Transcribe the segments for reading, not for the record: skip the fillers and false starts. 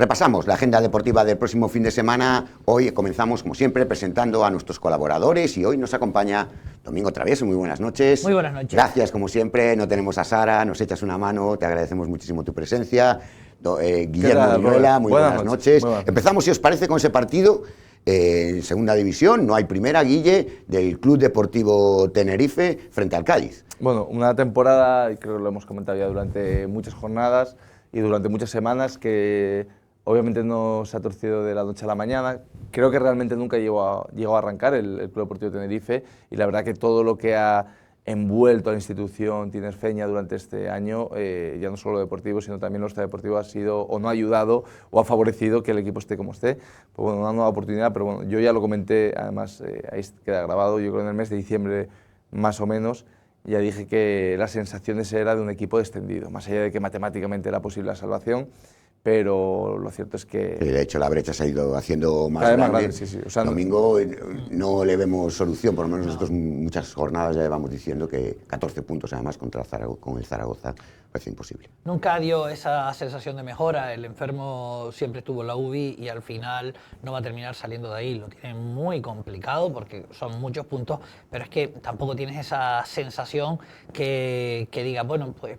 Repasamos la agenda deportiva del próximo fin de semana. Hoy comenzamos, como siempre, presentando a nuestros colaboradores y hoy nos acompaña Domingo Travieso. Muy buenas noches. Muy buenas noches. Gracias, como siempre. No tenemos a Sara, nos echas una mano, te agradecemos muchísimo tu presencia. Guillermo Viñuela, muy buenas noches. Empezamos, si os parece, con ese partido en segunda división. No hay primera, Guille, del Club Deportivo Tenerife frente al Cádiz. Bueno, una temporada, y creo que lo hemos comentado ya durante muchas jornadas y durante muchas semanas, que obviamente no se ha torcido de la noche a la mañana. Creo que realmente nunca llegó a arrancar el Club Deportivo Tenerife, y la verdad que todo lo que ha envuelto a la institución tinerfeña durante este año, ya no solo lo deportivo, sino también lo extradeportivo, ha sido o no ha ayudado o ha favorecido que el equipo esté como esté. Pues bueno, una nueva oportunidad, pero bueno, yo ya lo comenté, además ahí queda grabado, yo creo en el mes de diciembre más o menos, ya dije que las sensaciones era de un equipo descendido, más allá de que matemáticamente era posible la salvación, pero lo cierto es que... De hecho, la brecha se ha ido haciendo más grande. Sí, sí. O sea, Domingo no le vemos solución, por lo menos nosotros muchas jornadas ya llevamos diciendo que 14 puntos además con el Zaragoza parece imposible. Nunca dio esa sensación de mejora. El enfermo siempre estuvo en la UBI y al final no va a terminar saliendo de ahí. Lo tiene muy complicado porque son muchos puntos, pero es que tampoco tienes esa sensación que diga, bueno, pues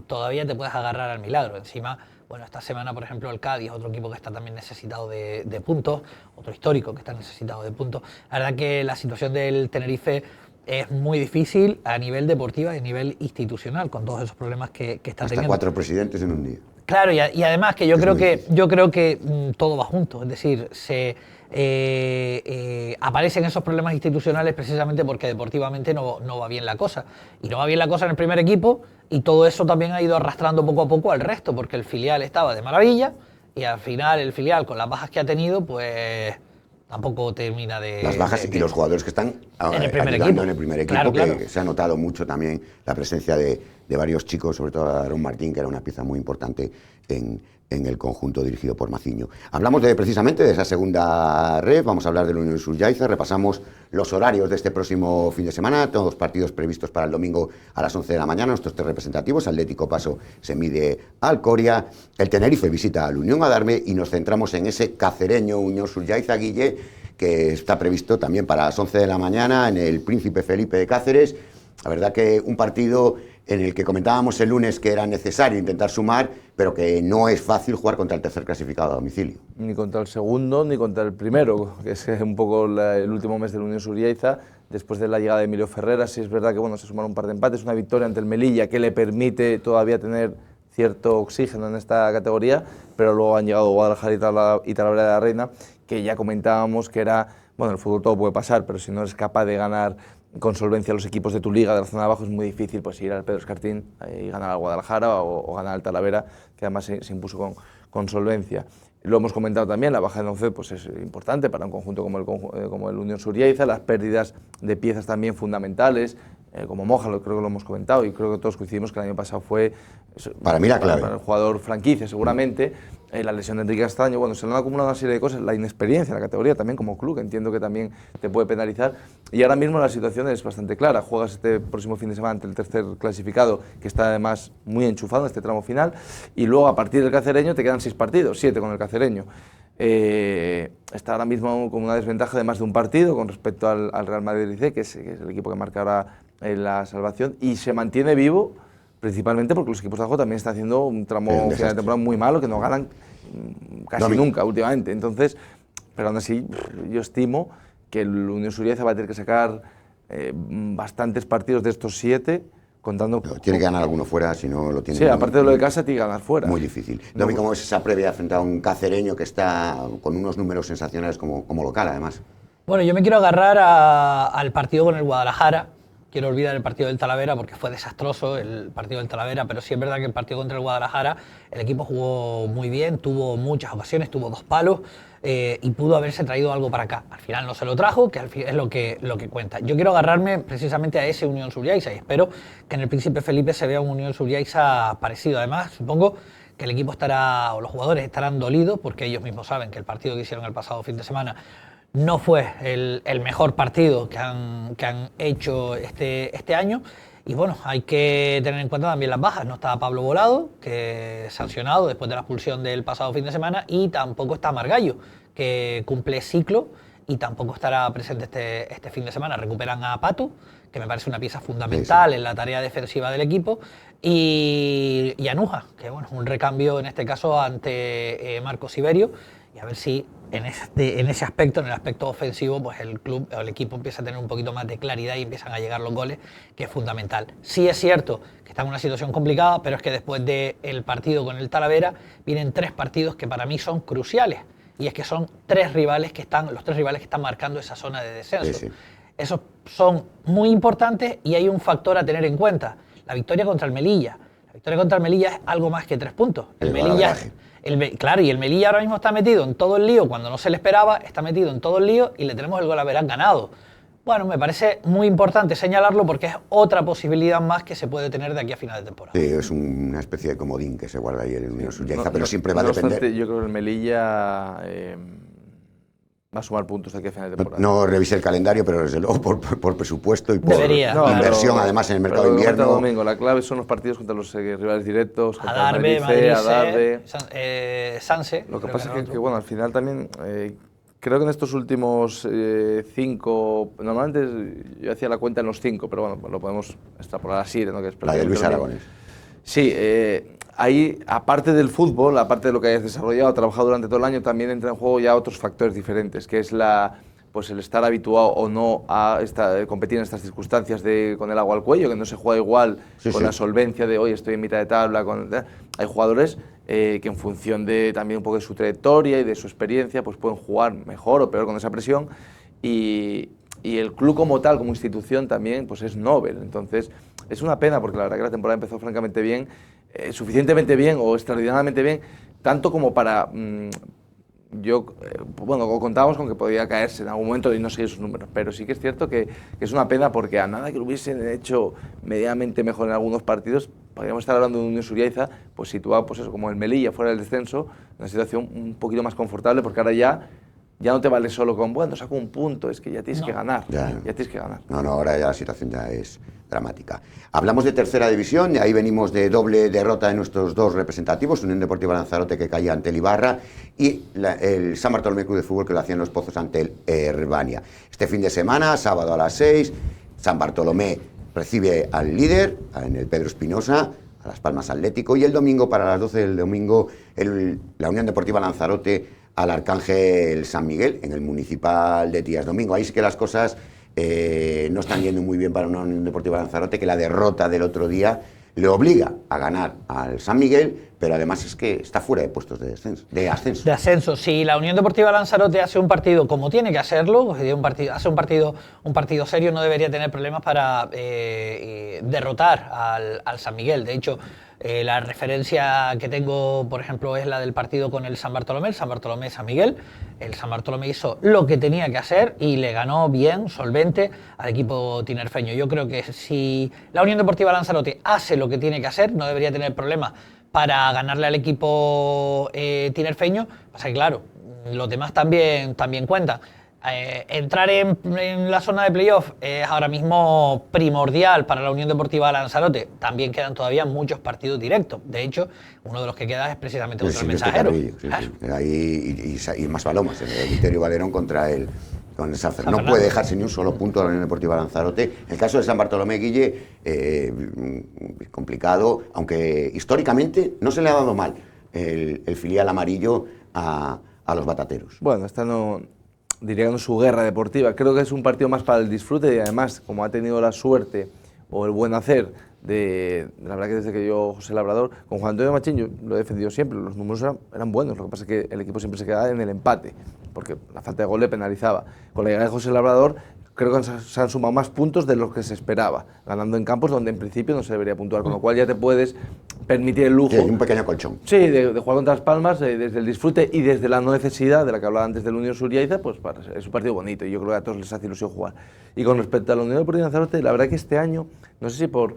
todavía te puedes agarrar al milagro. Encima, bueno, esta semana, por ejemplo, el Cádiz, otro equipo que está también necesitado de puntos, otro histórico que está necesitado de puntos. La verdad que la situación del Tenerife es muy difícil a nivel deportivo y a nivel institucional, con todos esos problemas que está Hasta teniendo. 4 presidentes en un día. Claro, y además que yo creo que todo va junto, es decir, aparecen esos problemas institucionales precisamente porque deportivamente no va bien la cosa. Y no va bien la cosa en el primer equipo, y todo eso también ha ido arrastrando poco a poco al resto, porque el filial estaba de maravilla y al final el filial, con las bajas que ha tenido, pues tampoco termina de... Las bajas y los jugadores que están en el primer equipo, claro, que se ha notado mucho también la presencia de varios chicos, sobre todo Aarón Martín, que era una pieza muy importante en el conjunto dirigido por Maciño. Hablamos precisamente de esa segunda red, vamos a hablar del Unión Sullaiza, repasamos los horarios de este próximo fin de semana, todos los partidos previstos para el domingo a las 11 de la mañana, nuestros 3 representativos. Atlético Paso se mide al Coria, el Tenerife visita al Unión Adarve y nos centramos en ese cacereño Unión Sullaiza, Guille, que está previsto también para las 11 de la mañana en el Príncipe Felipe de Cáceres. La verdad que un partido en el que comentábamos el lunes que era necesario intentar sumar, pero que no es fácil jugar contra el tercer clasificado a domicilio. Ni contra el segundo, ni contra el primero, que es un poco el último mes del Unión Sullaiza, después de la llegada de Emilio Ferreras. Sí es verdad que bueno, se sumaron un par de empates, una victoria ante el Melilla que le permite todavía tener cierto oxígeno en esta categoría, pero luego han llegado Guadalajara y Talavera de la Reina, que ya comentábamos que era, bueno, el fútbol todo puede pasar, pero si no eres capaz de ganar con solvencia a los equipos de tu liga, de la zona de abajo, es muy difícil pues ir al Pedro Escartín y ganar al Guadalajara o ganar al Talavera, que además se impuso con solvencia. Lo hemos comentado también, la baja de Once pues es importante para un conjunto como el Unión Sullaiza, las pérdidas de piezas también fundamentales, como Moja, creo que lo hemos comentado, y creo que todos coincidimos que el año pasado fue para mí la clave. Para el jugador franquicia seguramente, la lesión de Enrique Castaño, bueno, se le han acumulado una serie de cosas, la inexperiencia en la categoría también como club, que entiendo que también te puede penalizar, y ahora mismo la situación es bastante clara. Juegas este próximo fin de semana ante el tercer clasificado, que está además muy enchufado en este tramo final, y luego a partir del cacereño te quedan 6 partidos, 7 con el cacereño. Está ahora mismo con una desventaja de más de un partido con respecto al Real Madrid, que es el equipo que marca ahora la salvación, y se mantiene vivo principalmente porque los equipos de abajo también están haciendo un tramo final de temporada muy malo, que no ganan casi nunca últimamente. Entonces, pero aún así, yo estimo que el Unión Sullaiza va a tener que sacar bastantes partidos de estos 7, contando... Pero tiene que ganar alguno fuera, si no lo tiene... Sí, aparte de lo de casa, tiene que ganar fuera. Muy difícil. No, ¿cómo es esa previa frente a un cacereño que está con unos números sensacionales como local, además? Bueno, yo me quiero agarrar al partido con el Guadalajara. Quiero olvidar el partido del Talavera porque fue desastroso el partido del Talavera, pero sí es verdad que el partido contra el Guadalajara, el equipo jugó muy bien, tuvo muchas ocasiones, tuvo 2 palos y pudo haberse traído algo para acá. Al final no se lo trajo, que es lo que cuenta. Yo quiero agarrarme precisamente a ese Unión Sullaiza y espero que en el Príncipe Felipe se vea un Unión Sullaiza parecido. Además, supongo que el equipo estará, o los jugadores estarán dolidos porque ellos mismos saben que el partido que hicieron el pasado fin de semana no fue el mejor partido que han hecho este año Y bueno, hay que tener en cuenta también las bajas. No está Pablo Volado, que es sancionado después de la expulsión del pasado fin de semana, y tampoco está Margallo, que cumple ciclo y tampoco estará presente este fin de semana. Recuperan a Pato, que me parece una pieza fundamental en la tarea defensiva del equipo, y a Nuja, que bueno, un recambio en este caso ante Marcos Iberio, y a ver si en ese aspecto, en el aspecto ofensivo, pues el club o el equipo empieza a tener un poquito más de claridad y empiezan a llegar los goles, que es fundamental. Sí es cierto que está en una situación complicada, pero es que después del partido con el Talavera vienen 3 partidos que para mí son cruciales, y es que son los 3 rivales que están marcando esa zona de descenso. Sí. Esos son muy importantes y hay un factor a tener en cuenta: la victoria contra el Melilla. La victoria contra el Melilla es algo más que 3 puntos. El Melilla, claro, y el Melilla ahora mismo está metido en todo el lío cuando no se le esperaba, está metido en todo el lío y le tenemos el Golaveras ganado. Bueno, me parece muy importante señalarlo porque es otra posibilidad más que se puede tener de aquí a final de temporada. Sí, es una especie de comodín que se guarda ahí en Unión Suryaza, pero siempre va a depender. Obstante, yo creo que el Melilla va a sumar puntos de aquí a final de temporada. No revise el calendario, pero desde luego por presupuesto y por inversión, pero, además en el mercado de invierno. Domingo, la clave son los partidos contra los rivales directos, contra Adarve, Madrid, Sanse. Lo que pasa es que bueno, al final también creo que en estos últimos 5, normalmente yo hacía la cuenta en los 5, pero bueno, lo podemos extrapolar así, ¿no? Que es la de Luis Aragonés. Sí, ahí, aparte del fútbol, aparte de lo que hayas desarrollado, trabajado durante todo el año, también entran en juego ya otros factores diferentes, que es pues el estar habituado o no a competir en estas circunstancias con el agua al cuello, que no se juega igual con la solvencia de hoy estoy en mitad de tabla. Hay jugadores que en función de también un poco de su trayectoria y de su experiencia, pues pueden jugar mejor o peor con esa presión, y el club como tal, como institución también, pues es Nobel. Entonces es una pena porque la verdad que la temporada empezó francamente bien, suficientemente bien o extraordinariamente bien, tanto como para... bueno, contábamos con que podía caerse en algún momento y no seguir sus números, pero sí que es cierto que es una pena porque a nada que lo hubiesen hecho medianamente mejor en algunos partidos, podríamos estar hablando de un Unión Suryaza pues situado, pues eso, como el Melilla fuera del descenso, en una situación un poquito más confortable, porque ahora ya no te vale solo con, bueno, saco un punto, es que ya tienes que ganar, ya tienes que ganar. No, ahora ya la situación ya es dramática. Hablamos de tercera división, y ahí venimos de doble derrota de nuestros 2 representativos, Unión Deportiva Lanzarote, que caía ante el Ibarra, y el San Bartolomé Club de Fútbol, que lo hacía en Los Pozos ante el Herbania. Este fin de semana, sábado a las 6, San Bartolomé recibe al líder, en el Pedro Espinosa, a Las Palmas Atlético, y el domingo, para las 12 del domingo, la Unión Deportiva Lanzarote al Arcángel San Miguel, en el Municipal de Tías Domingo. Ahí sí que las cosas no están yendo muy bien para una Unión Deportiva Lanzarote, que la derrota del otro día le obliga a ganar al San Miguel, pero además es que está fuera de puestos de ascenso. De ascenso. Si la Unión Deportiva Lanzarote hace un partido como tiene que hacerlo, hace un partido serio, no debería tener problemas para derrotar al San Miguel. De hecho, la referencia que tengo, por ejemplo, es la del partido con el San Bartolomé, el San Bartolomé-San Miguel. El San Bartolomé hizo lo que tenía que hacer y le ganó bien, solvente, al equipo tinerfeño. Yo creo que si la Unión Deportiva Lanzarote hace lo que tiene que hacer, no debería tener problemas para ganarle al equipo tinerfeño. Pasa que, claro, los demás también cuentan. Entrar en la zona de playoff es ahora mismo primordial para la Unión Deportiva Lanzarote. También quedan todavía muchos partidos directos. De hecho, uno de los que queda es precisamente contra el Mensajero. Y más palomas, el Viterio Valerón con el Sanfer. No puede dejarse ni un solo punto a la Unión Deportiva Lanzarote. El caso de San Bartolomé, Guille, complicado, aunque históricamente no se le ha dado mal el filial amarillo a los batateros. Bueno, esta no... diría que no es su guerra deportiva, creo que es un partido más para el disfrute, y además, como ha tenido la suerte o el buen hacer la verdad que desde que yo, José Labrador, con Juan Antonio Machín, yo lo he defendido siempre, los números eran buenos, lo que pasa es que el equipo siempre se quedaba en el empate, porque la falta de gol le penalizaba. Con la llegada de José Labrador, creo que se han sumado más puntos de los que se esperaba, ganando en campos donde en principio no se debería puntuar, con lo cual ya te puedes permitir el lujo. Sí, un pequeño colchón. Sí, de jugar contra Las Palmas, desde el disfrute y desde la no necesidad, de la que hablaba antes del Unión Suryaza, pues es un partido bonito y yo creo que a todos les hace ilusión jugar. Y con respecto a la Unión Deportiva Lanzarote, la verdad que este año, no sé si por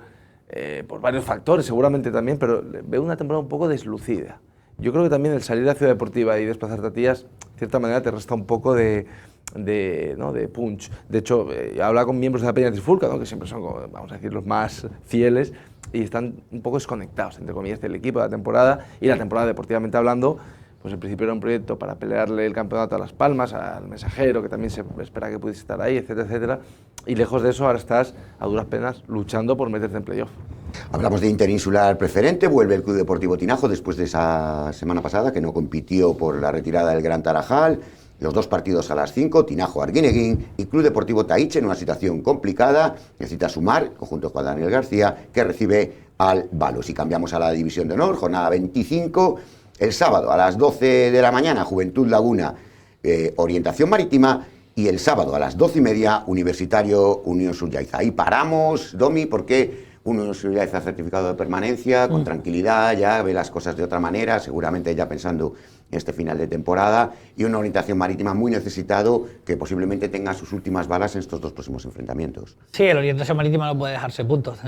varios factores, seguramente también, pero veo una temporada un poco deslucida. Yo creo que también el salir a Ciudad Deportiva y desplazarte a Tías, de cierta manera te resta un poco de ¿no? de punch. De hecho, habla con miembros de la Peña Trifulca, ¿no? Que siempre son, vamos a decir, los más fieles, y están un poco desconectados, entre comillas, del equipo, de la temporada, y la temporada deportivamente hablando, pues en principio era un proyecto para pelearle el campeonato a Las Palmas, al Mensajero, que también se espera que pudiese estar ahí, etcétera, etcétera, y lejos de eso ahora estás a duras penas luchando por meterte en playoff. Hablamos de Interinsular Preferente, vuelve el Club Deportivo Tinajo después de esa semana pasada que no compitió por la retirada del Gran Tarajal. Los 2 partidos a las 5, Tinajo Arguineguín y Club Deportivo Taíche en una situación complicada. Necesita sumar, conjunto Juan Daniel García, que recibe al Balos. Y cambiamos a la División de Honor, jornada 25. El sábado a las 12 de la mañana, Juventud Laguna, Orientación Marítima. Y el sábado a las 12:30, Universitario Unión Subyaiza. Ahí paramos, Domi, porque Unión Subyaiza certificado de permanencia, con tranquilidad, ya ve las cosas de otra manera, seguramente ya pensando en este final de temporada, y una Orientación Marítima muy necesitado, que posiblemente tenga sus últimas balas en estos 2 próximos enfrentamientos. Sí, el Orientación Marítima no puede dejarse puntos.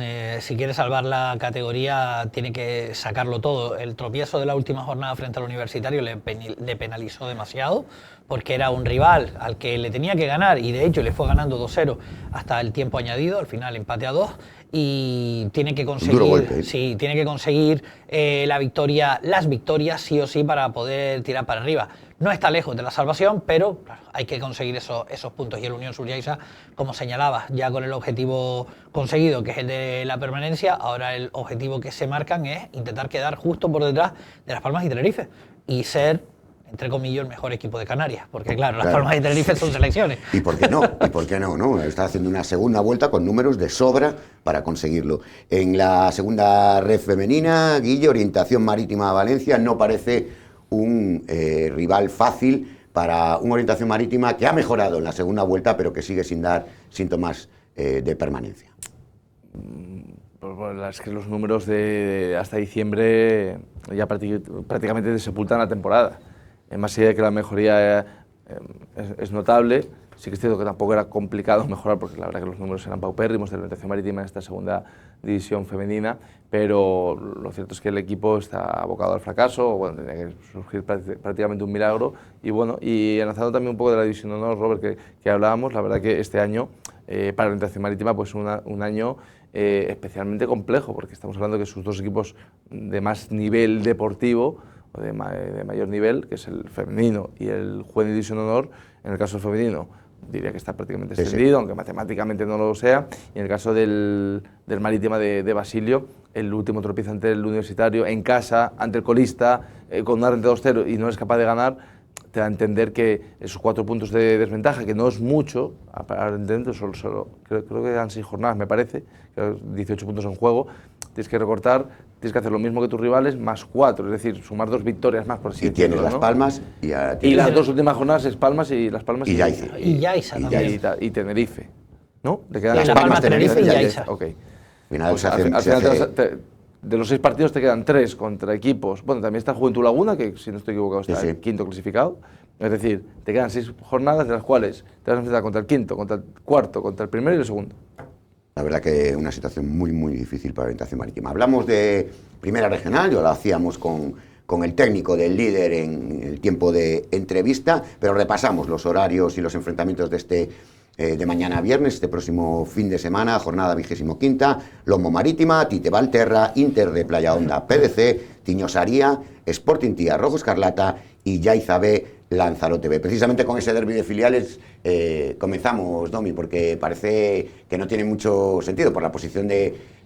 Si quiere salvar la categoría, tiene que sacarlo todo. El tropiezo de la última jornada frente al Universitario le penalizó demasiado, porque era un rival al que le tenía que ganar, y de hecho le fue ganando 2-0 hasta el tiempo añadido, al final empate a 2, y tiene que conseguir, golpe, ¿eh? Sí, tiene que conseguir las victorias sí o sí para poder tirar para arriba. No está lejos de la salvación, pero claro, hay que conseguir esos puntos, y el Unión Subyaiza, como señalabas, ya con el objetivo conseguido, que es el de la permanencia, ahora el objetivo que se marcan es intentar quedar justo por detrás de Las Palmas y Tenerife y ser, entre comillas, el mejor equipo de Canarias, porque claro, Las Palmas y Tenerife son selecciones. ¿Y por qué no? ¿Y por qué no? ¿No? Está haciendo una segunda vuelta con números de sobra para conseguirlo. En la segunda red femenina, Guille, Orientación Marítima Valencia, no parece un rival fácil para una Orientación Marítima que ha mejorado en la segunda vuelta, pero que sigue sin dar síntomas de permanencia. Pues bueno, es que los números de hasta diciembre ya prácticamente sepultan la temporada. Más allá de que la mejoría es notable, sí que es cierto que tampoco era complicado mejorar, porque la verdad que los números eran paupérrimos de la Orientación Marítima en esta segunda división femenina, pero lo cierto es que el equipo está abocado al fracaso, bueno, tenía que surgir prácticamente un milagro, y bueno, y enlazando también un poco de la división de honor, Robert, que hablábamos, la verdad que este año, para la Orientación Marítima, pues un año especialmente complejo, porque estamos hablando que sus 2 equipos de más nivel deportivo, de mayor nivel, que es el femenino y el juvenil división de honor, en el caso del femenino diría que está prácticamente extendido, aunque matemáticamente no lo sea, y en el caso del Marítima de Basilio, el último tropiezo ante el Universitario, en casa, ante el colista, con una renta 2-0 y no es capaz de ganar, te da a entender que esos 4 puntos de desventaja, que no es mucho, aparentemente creo que dan 6 jornadas, me parece, 18 puntos en juego, tienes que recortar, tienes que hacer lo mismo que tus rivales, más 4, es decir, sumar 2 victorias más, por así decirlo. Y tienes Las Palmas y las 2 últimas jornadas es Palmas y Las Palmas y Yaiza. Y Tenerife, ¿no? Le quedan Las Palmas, Tenerife y Yaiza. Ok. Pues al final de los 6 partidos te quedan 3 contra equipos. Bueno, también está Juventud Laguna, que si no estoy equivocado está el quinto clasificado. Es decir, te quedan 6 jornadas, de las cuales te vas a enfrentar contra el quinto, contra el cuarto, contra el primero y el segundo. La verdad que una situación muy, muy difícil para la Orientación Marítima. Hablamos de Primera Regional, yo lo hacíamos con el técnico del líder en el tiempo de entrevista, pero repasamos los horarios y los enfrentamientos de de mañana a viernes, este próximo fin de semana, jornada 25ª, Lomo Marítima, Tite Valterra, Inter de Playa Honda, PDC, Tiñosaría, Sporting Tía Rojo Escarlata y Yaiza B, Lanzarote B. Precisamente con ese derbi de filiales comenzamos, Domi, porque parece que no tiene mucho sentido por la posición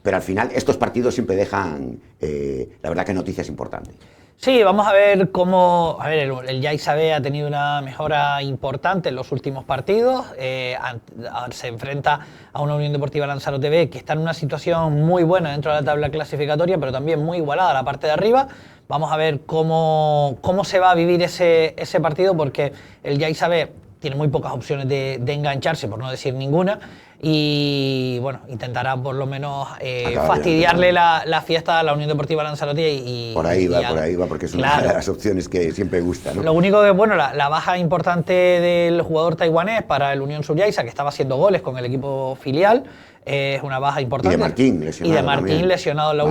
pero al final estos partidos siempre dejan, la verdad, que noticias importantes. Sí, vamos a ver cómo... A ver, el Yaiza B ha tenido una mejora importante en los últimos partidos. Se enfrenta a una Unión Deportiva Lanzarote B que está en una situación muy buena dentro de la tabla clasificatoria, pero también muy igualada a la parte de arriba. Vamos a ver cómo se va a vivir ese partido, porque el Yaiza B tiene muy pocas opciones de engancharse, por no decir ninguna, y bueno, intentará por lo menos fastidiarle la fiesta a la Unión Deportiva Lanzarote y por ahí va, porque es una de las opciones que siempre gusta, ¿no? Lo único que, bueno, la baja importante del jugador taiwanés para el Unión Subyaiza, que estaba haciendo goles con el equipo filial, es una baja importante. Y de Martín lesionado en la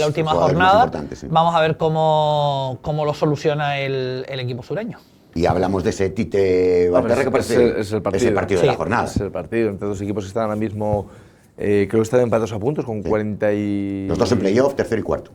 última jornada. Sí. Vamos a ver cómo lo soluciona el equipo sureño. Y hablamos de ese Tite Valverde, que parece es el partido, es el partido de la jornada. Es el partido entre dos equipos que están ahora mismo, creo que están empatados a puntos con 40 y... Los dos en playoff, tercero y cuarto.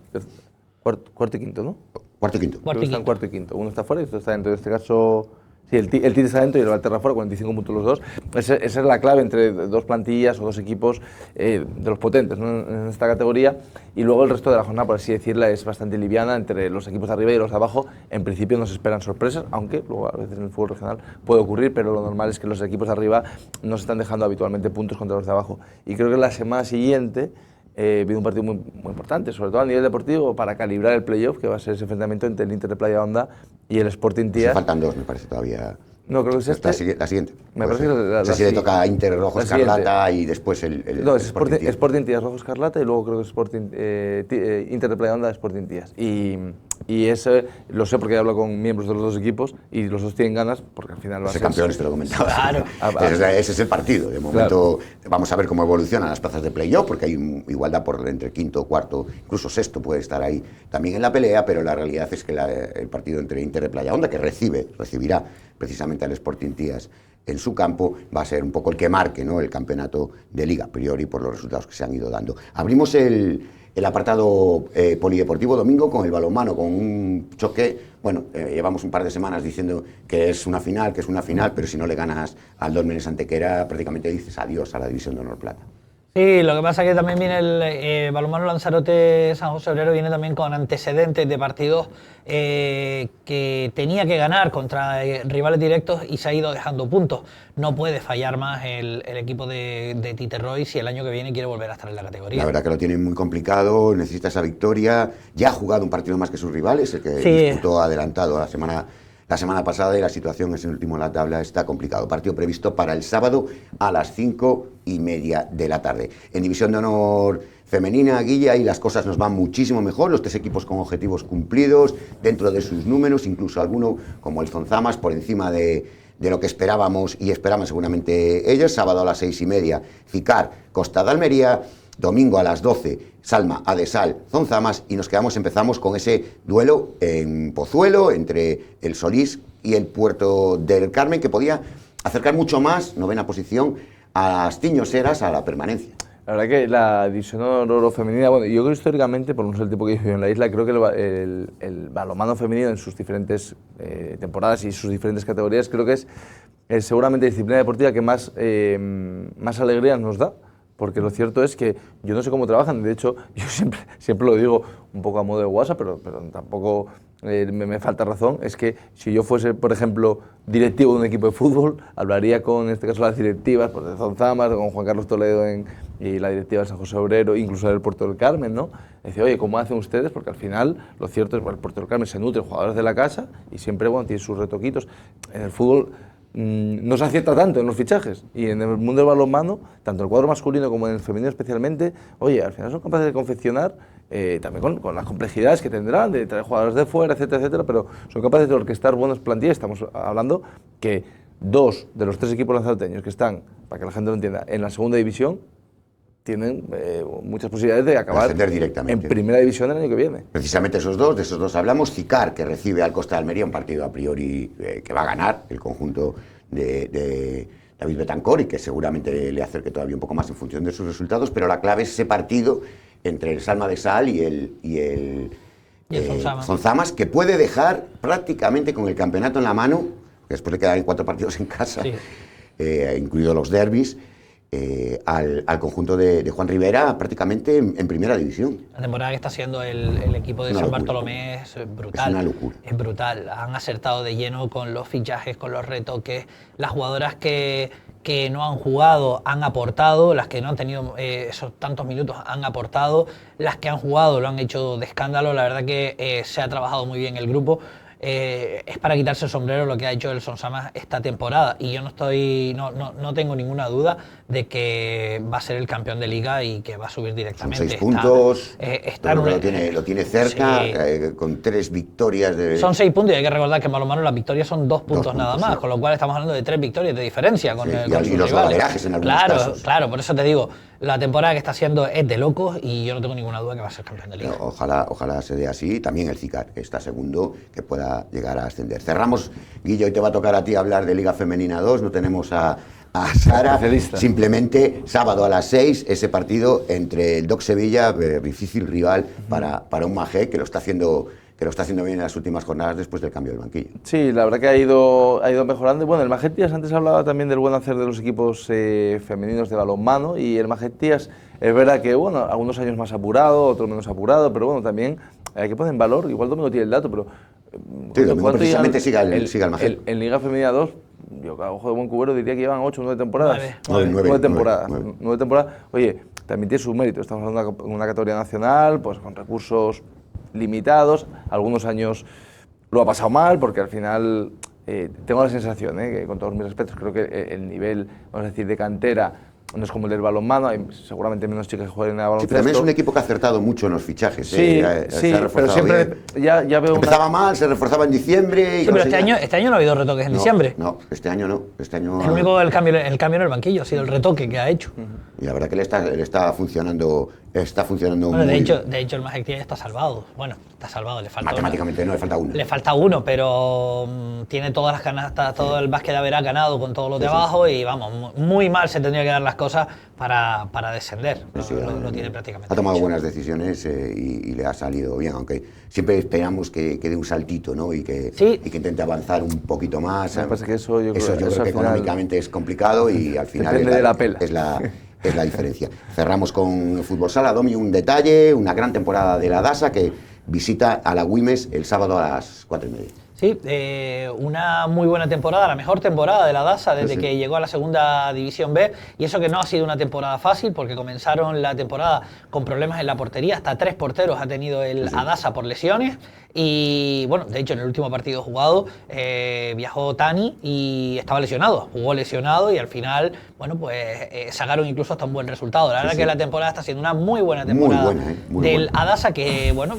Cuarto y quinto, ¿no? Cuarto y quinto. Creo que están cuarto y quinto. Uno está fuera y otro está dentro. En este caso, sí, el Tite está dentro y el Valterra fuera, 45 puntos los dos. Esa es la clave entre dos plantillas o dos equipos de los potentes, ¿no? En esta categoría. Y luego el resto de la jornada, por así decirla, es bastante liviana entre los equipos de arriba y los de abajo. En principio no se esperan sorpresas, aunque luego a veces en el fútbol regional puede ocurrir, pero lo normal es que los equipos de arriba no se están dejando habitualmente puntos contra los de abajo. Y creo que la semana siguiente viene un partido muy importante, sobre todo a nivel deportivo, para calibrar el playoff, que va a ser ese enfrentamiento entre el Inter de Playa Honda y el Sporting Tías. Faltan dos, me parece, todavía. No, creo que es la siguiente. Me parece que no sé si le toca a Inter Rojo Escarlata y después el no, es Sporting Tías Rojo Escarlata y luego creo que es Inter de Playa Honda, Sporting Tías. Y ese lo sé porque he hablado con miembros de los dos equipos y los dos tienen ganas porque al final va a ser campeones, te lo comentaba. Claro. Ese es el partido. De momento vamos a ver cómo evolucionan las plazas de playoff, porque hay igualdad por entre quinto, cuarto, incluso sexto puede estar ahí también en la pelea, pero la realidad es que el partido entre Inter de Playa Honda, que recibirá precisamente al Sporting Tías en su campo, va a ser un poco el que marque, ¿no?, el campeonato de liga, a priori por los resultados que se han ido dando. Abrimos el apartado polideportivo domingo con el balonmano, con un choque. Bueno, llevamos un par de semanas diciendo que es una final, pero si no le ganas al Dolmenes Antequera, prácticamente dices adiós a la División de Honor Plata. Sí, lo que pasa es que también viene el balonmano Lanzarote San José Obrero, viene también con antecedentes de partidos que tenía que ganar contra rivales directos y se ha ido dejando puntos. No puede fallar más el equipo de Tite Roy si el año que viene quiere volver a estar en la categoría. La verdad que lo tiene muy complicado, necesita esa victoria. Ya ha jugado un partido más que sus rivales, el que disputó adelantado la semana pasada, y la situación es el último en la tabla, está complicado. Partido previsto para el sábado a las 5:30 de la tarde. En División de Honor Femenina, Guilla, ahí las cosas nos van muchísimo mejor, los tres equipos con objetivos cumplidos, dentro de sus números, incluso alguno como el Zonzamas por encima de lo que esperábamos y esperaban seguramente ellos. Sábado a las 6:30, Ficar, Costa de Almería. Domingo a las 12, Salma, Adesal, Zonzamas, y empezamos con ese duelo en Pozuelo entre el Solís y el Puerto del Carmen, que podía acercar mucho más, 9ª posición, a Astiños Eras a la permanencia. La verdad que la división oro femenina, bueno, yo creo históricamente, por no ser el tipo que yo en la isla, creo que el balonmano femenino en sus diferentes temporadas y sus diferentes categorías, creo que es seguramente la disciplina deportiva que más alegría nos da. Porque lo cierto es que yo no sé cómo trabajan, de hecho, yo siempre lo digo un poco a modo de WhatsApp, pero tampoco me falta razón. Es que si yo fuese, por ejemplo, directivo de un equipo de fútbol, hablaría con, en este caso, las directivas pues, de Zonzamas, con Juan Carlos Toledo y la directiva de San José Obrero, incluso del Puerto del Carmen, ¿no? Decía, oye, ¿cómo hacen ustedes? Porque al final, lo cierto es que el Puerto del Carmen se nutre de jugadores de la casa y siempre, bueno, tiene sus retoquitos. En el fútbol no se acierta tanto en los fichajes, y en el mundo del balonmano, tanto en el cuadro masculino como en el femenino especialmente, oye, al final son capaces de confeccionar, también con las complejidades que tendrán, de traer jugadores de fuera, etcétera, etcétera, pero son capaces de orquestar buenas plantillas. Estamos hablando que 2 de los 3 equipos lanzaroteños que están, para que la gente lo entienda, en la segunda división, tienen muchas posibilidades de acabar en primera división el año que viene. Precisamente de esos dos hablamos. Ficar, que recibe al Costa de Almería, un partido a priori que va a ganar el conjunto de David Betancor y que seguramente le acerque todavía un poco más en función de sus resultados, pero la clave es ese partido entre el Salma de Sal y el Zonzamas, que puede dejar prácticamente con el campeonato en la mano, que después le quedan 4 partidos en casa, sí, incluidos los derbis, al conjunto de Juan Rivera prácticamente en primera división. La temporada que está haciendo el equipo de San Bartolomé es brutal. Es una locura. Es brutal. Han acertado de lleno con los fichajes, con los retoques. Las jugadoras que no han jugado han aportado, las que no han tenido esos tantos minutos han aportado, las que han jugado lo han hecho de escándalo. La verdad que se ha trabajado muy bien el grupo. Es para quitarse el sombrero lo que ha hecho el Zonzamas esta temporada, y yo no tengo ninguna duda de que va a ser el campeón de liga y que va a subir directamente. Son 6 puntos, lo tiene cerca, sí, con 3 victorias. Son 6 puntos, y hay que recordar que en balonmano las victorias son 2 puntos nada más, sí, con lo cual estamos hablando de 3 victorias de diferencia con, sí, con sus los golaverajes en algunos casos. Claro, por eso te digo, la temporada que está haciendo es de locos y yo no tengo ninguna duda que va a ser campeón de liga. Ojalá se dé así. También el Cicar, que está segundo, que pueda llegar a ascender. Cerramos, Guillo, hoy te va a tocar a ti hablar de Liga Femenina 2, no tenemos a Sara. Simplemente sábado a las 6 ese partido entre el DOC Sevilla, difícil rival para un Magé que lo está haciendo bien en las últimas jornadas después del cambio del banquillo. Sí, la verdad que ha ido mejorando. Bueno, el Magetías, antes hablaba también del buen hacer de los equipos femeninos de balonmano, y el Magetías es verdad que, bueno, algunos años más apurado, otros menos apurado, pero bueno, también hay que poner en valor, igual Domingo tiene el dato, pero... Sí, Domingo precisamente siga el Magé. En Liga Femenina 2, yo a ojo de buen cubero diría que llevan 8 o 9 temporadas. 9 temporadas. 9 temporadas. Oye, también tiene su mérito. Estamos hablando de una categoría nacional, pues con recursos limitados. Algunos años lo ha pasado mal, porque al final tengo la sensación, que con todos mis respetos, creo que el nivel, vamos a decir, de cantera no es como el del balonmano, hay seguramente menos chicas que jueguen a baloncesto. Sí, también es un equipo que ha acertado mucho en los fichajes. Sí, pero siempre ya veo... Empezaba mal, se reforzaba en diciembre... Y sí, pero este año no ha habido retoques en diciembre. No, este año no. El único el cambio en el banquillo ha sido el retoque que ha hecho. Y la verdad que le está funcionando bueno, muy bien. De hecho el Magetías está salvado. Bueno, está salvado, le falta matemáticamente no, le falta uno. Le falta uno, pero tiene todas las canastas, todo el básquet de haber ganado con todos los de abajo, y vamos, muy mal se tendría que dar las cosas para descender. Lo tiene prácticamente. Ha tomado hecho. buenas decisiones y le ha salido bien, aunque siempre esperamos que dé un saltito, ¿no? Y que intente avanzar un poquito más. Lo que pasa es que eso yo creo que económicamente es complicado y al final depende de la pela. Es la diferencia. Cerramos con Fútbol Sala. Domi, un detalle, una gran temporada de la DASA que visita a la Güimes el sábado a las 4:30. Sí, una muy buena temporada, la mejor temporada de la DASA desde que llegó a la segunda división B, y eso que no ha sido una temporada fácil, porque comenzaron la temporada con problemas en la portería, hasta 3 porteros ha tenido el ADASA por lesiones, y bueno, de hecho en el último partido jugado viajó Tani y estaba lesionado, jugó lesionado, y al final, bueno, pues sacaron incluso hasta un buen resultado. La verdad que la temporada está siendo una muy buena temporada del ADASA, que bueno...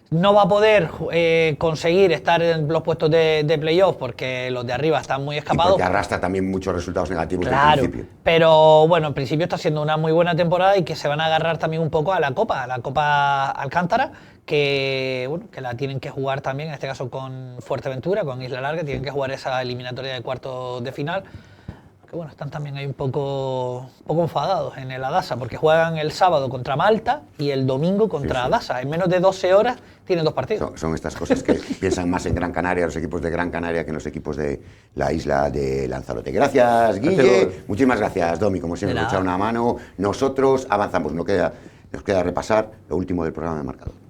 no va a poder conseguir estar en los puestos de playoff porque los de arriba están muy escapados. Y porque arrastra también muchos resultados negativos del principio. Pero bueno, en principio está siendo una muy buena temporada, y que se van a agarrar también un poco a la Copa Alcántara, que bueno, que la tienen que jugar también, en este caso con Fuerteventura, con Isla Larga, tienen que jugar esa eliminatoria de cuartos de final. Que bueno, están también ahí un poco enfadados en el ADASA, porque juegan el sábado contra Malta y el domingo contra ADASA. En menos de 12 horas tienen 2 partidos. Son estas cosas que piensan más en Gran Canaria, los equipos de Gran Canaria, que en los equipos de la isla de Lanzarote. Gracias, Guille. Muchísimas gracias, Domi. Como siempre, echar una mano. Nosotros avanzamos. Nos queda repasar lo último del programa de Marcador.